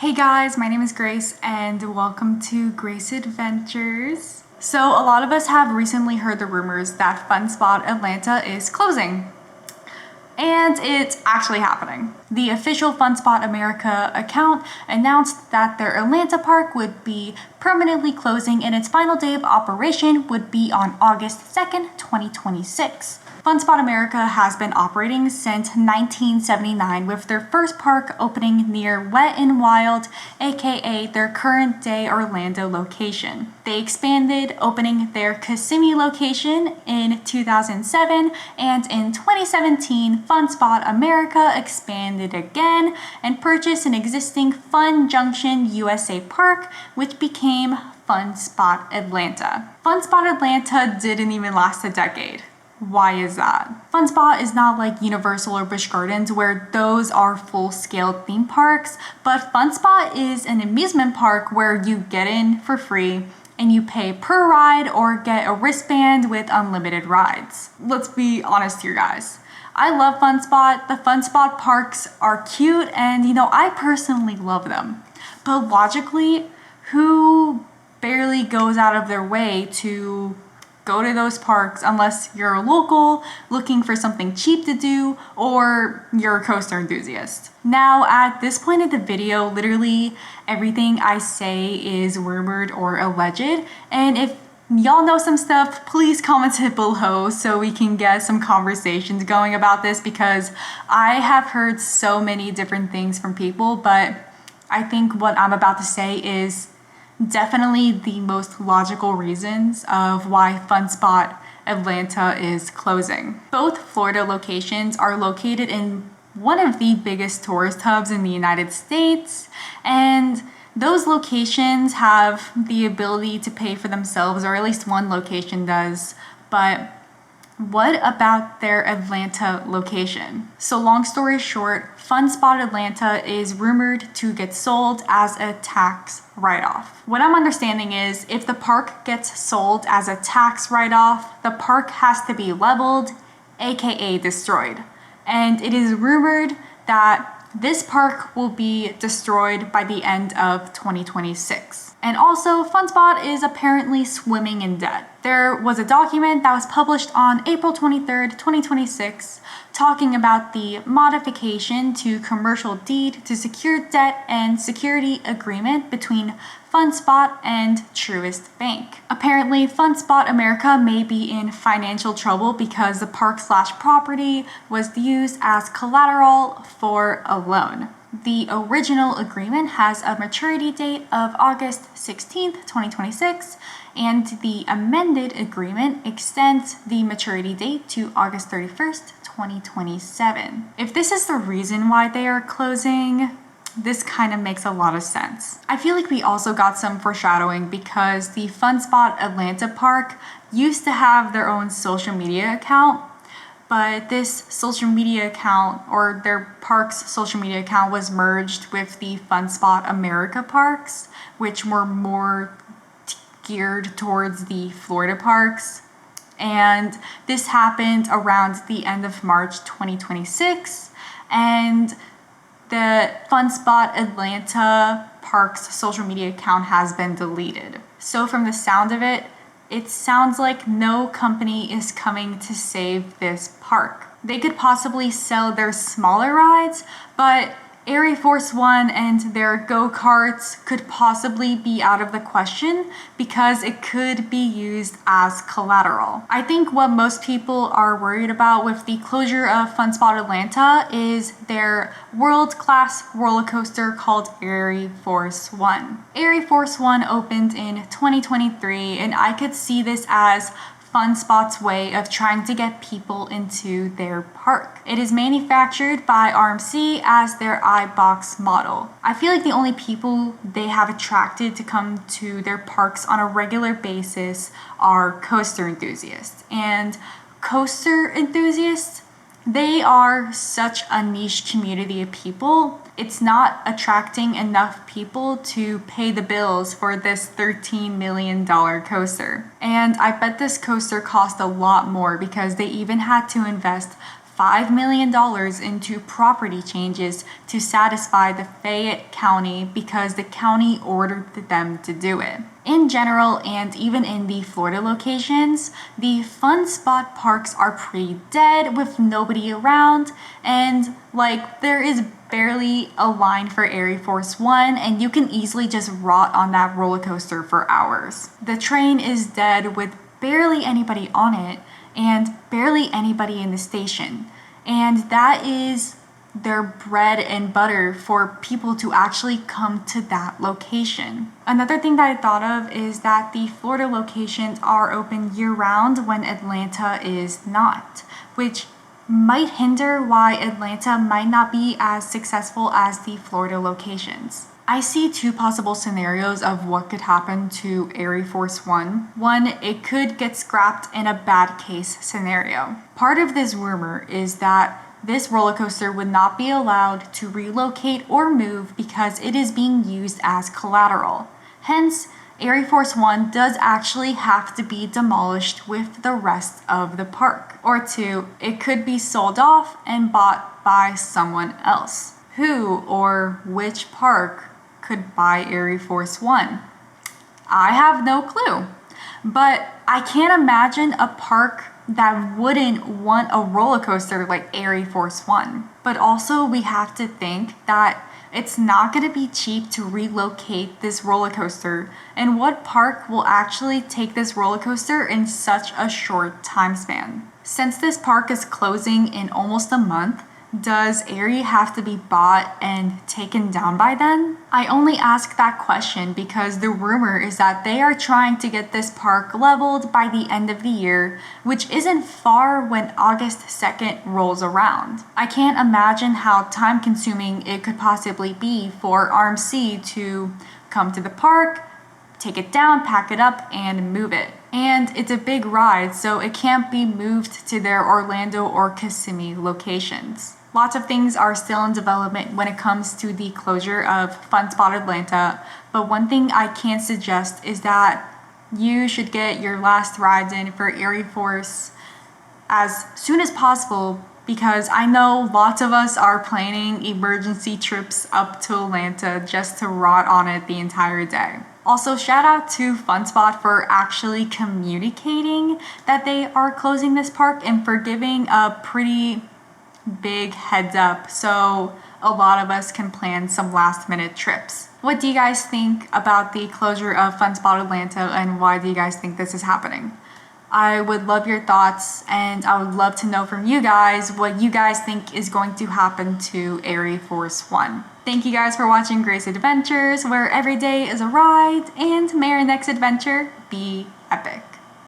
Hey guys, my name is Grace and welcome to Grace Adventures. So a lot of us have recently heard the rumors that Fun Spot Atlanta is closing. And it's actually happening. The official Fun Spot America account announced that their Atlanta park would be permanently closing and its final day of operation would be on August 2nd, 2026. Fun Spot America has been operating since 1979 with their first park opening near Wet n Wild, aka their current day Orlando location. They expanded, opening their Kissimmee location in 2007, and in 2017, Fun Spot America expanded again and purchased an existing Fun Junction USA park, which became Fun Spot Atlanta. Fun Spot Atlanta didn't even last a decade. Why is that? Fun Spot is not like Universal or Busch Gardens where those are full-scale theme parks, but Fun Spot is an amusement park where you get in for free and you pay per ride or get a wristband with unlimited rides. Let's be honest here, guys. I love Fun Spot. The Fun Spot parks are cute and, I personally love them. But logically, who barely goes out of their way to go to those parks unless you're a local looking for something cheap to do or you're a coaster enthusiast? Now, at this point in the video, literally everything I say is rumored or alleged, and if y'all know some stuff, please comment it below so we can get some conversations going about this, because I have heard so many different things from people, but I think what I'm about to say is definitely the most logical reasons of why Fun Spot Atlanta is closing. Both Florida locations are located in one of the biggest tourist hubs in the United States, and those locations have the ability to pay for themselves, or at least one location does. But what about their Atlanta location? So long story short, Fun Spot Atlanta is rumored to get sold as a tax write-off. What I'm understanding is if the park gets sold as a tax write-off, the park has to be leveled, aka destroyed. And it is rumored that this park will be destroyed by the end of 2026. And also, Fun Spot is apparently swimming in debt. There was a document that was published on April 23rd, 2026, talking about the modification to commercial deed to secure debt and security agreement between Fun Spot and Truist Bank. Apparently, Fun Spot America may be in financial trouble because the park/property was used as collateral for a loan. The original agreement has a maturity date of August 16th, 2026, and the amended agreement extends the maturity date to August 31st, 2027. If this is the reason why they are closing, this kind of makes a lot of sense. I feel like we also got some foreshadowing because the Fun Spot Atlanta park used to have their own social media account, but this social media account, or their park's social media account, was merged with the Fun Spot America parks, which were more geared towards the Florida parks. And this happened around the end of March 2026, and the Fun Spot Atlanta park's social media account has been deleted. So from the sound of it, it sounds like no company is coming to save this park. They could possibly sell their smaller rides, but ArieForce One and their go-karts could possibly be out of the question because it could be used as collateral. I think what most people are worried about with the closure of Fun Spot Atlanta is their world-class roller coaster called ArieForce One. ArieForce One opened in 2023, and I could see this as Fun Spot's way of trying to get people into their park. It is manufactured by RMC as their iBox model. I feel like the only people they have attracted to come to their parks on a regular basis are coaster enthusiasts. And coaster enthusiasts, they are such a niche community of people. It's not attracting enough people to pay the bills for this $13 million coaster. And I bet this coaster cost a lot more because they even had to invest $5 million into property changes to satisfy the Fayette County because the county ordered them to do it. In general, and even in the Florida locations, the fun spot parks are pretty dead with nobody around, and like there is barely a line for ArieForce One, and you can easily just rot on that roller coaster for hours. The train is dead with barely anybody on it and barely anybody in the station, and that is their bread and butter for people to actually come to that location. Another thing that I thought of is that the Florida locations are open year-round when Atlanta is not, which might hinder why Atlanta might not be as successful as the Florida locations. I see two possible scenarios of what could happen to ArieForce One. One, it could get scrapped in a bad case scenario. Part of this rumor is that this roller coaster would not be allowed to relocate or move because it is being used as collateral. Hence, ArieForce One does actually have to be demolished with the rest of the park. Or two, it could be sold off and bought by someone else. Who or which park could buy ArieForce One? I have no clue. But I can't imagine a park that wouldn't want a roller coaster like ArieForce One. But also we have to think that it's not going to be cheap to relocate this roller coaster, and what park will actually take this roller coaster in such a short time span? Since this park is closing in almost a month, does Arie have to be bought and taken down by then? I only ask that question because the rumor is that they are trying to get this park leveled by the end of the year, which isn't far when August 2nd rolls around. I can't imagine how time consuming it could possibly be for RMC to come to the park, take it down, pack it up, and move it. And it's a big ride, so it can't be moved to their Orlando or Kissimmee locations. Lots of things are still in development when it comes to the closure of Fun Spot Atlanta, but one thing I can suggest is that you should get your last rides in for ArieForce as soon as possible, because I know lots of us are planning emergency trips up to Atlanta just to rot on it the entire day. Also, shout out to Fun Spot for actually communicating that they are closing this park and for giving a pretty big heads up so a lot of us can plan some last minute trips. What do you guys think about the closure of Fun Spot Atlanta, and why do you guys think this is happening? I would love your thoughts, and I would love to know from you guys what you guys think is going to happen to ArieForce One. Thank you guys for watching Grace Adventures, where every day is a ride, and may your next adventure be epic.